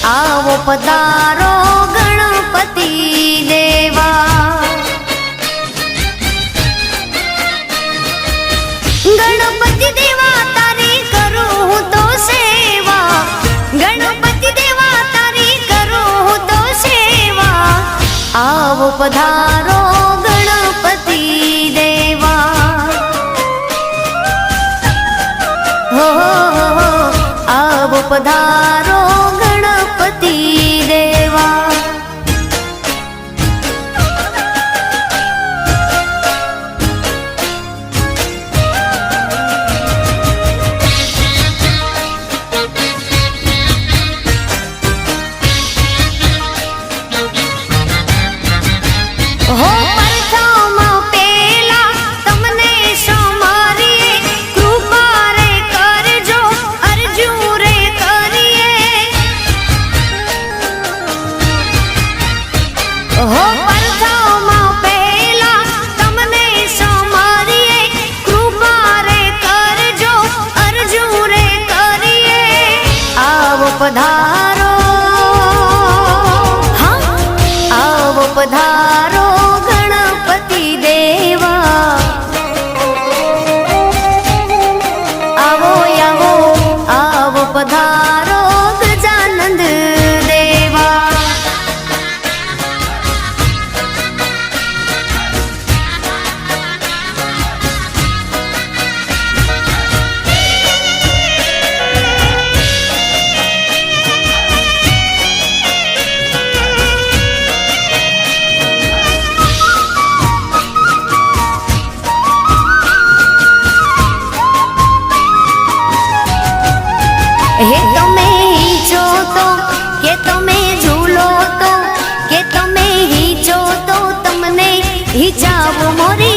आवो पधारो गणपति देवा। गणपति देवा तारी करूं हूं तो सेवा, गणपति देवा तारी करूं हूं तो सेवा। आवो पधारो गणपति देवा। हो आवो पधारो गणपति देवा। हो प्रथम पेला तमने समारिए, कृपा रे करजो अर्जू रे करिए। हो प्रथम पेला तमने समारिए, कृपा रे करजो अर्जू रे करिए। आवो पधारो, हाँ आवो पधारो गणपति देवा। आवो आवो आवो पधारो गजानंद देवा। हे તમે હીચો તો કે તમે ઝૂલો તો કે તમે હીચો તો તમને હિચાવો મોરી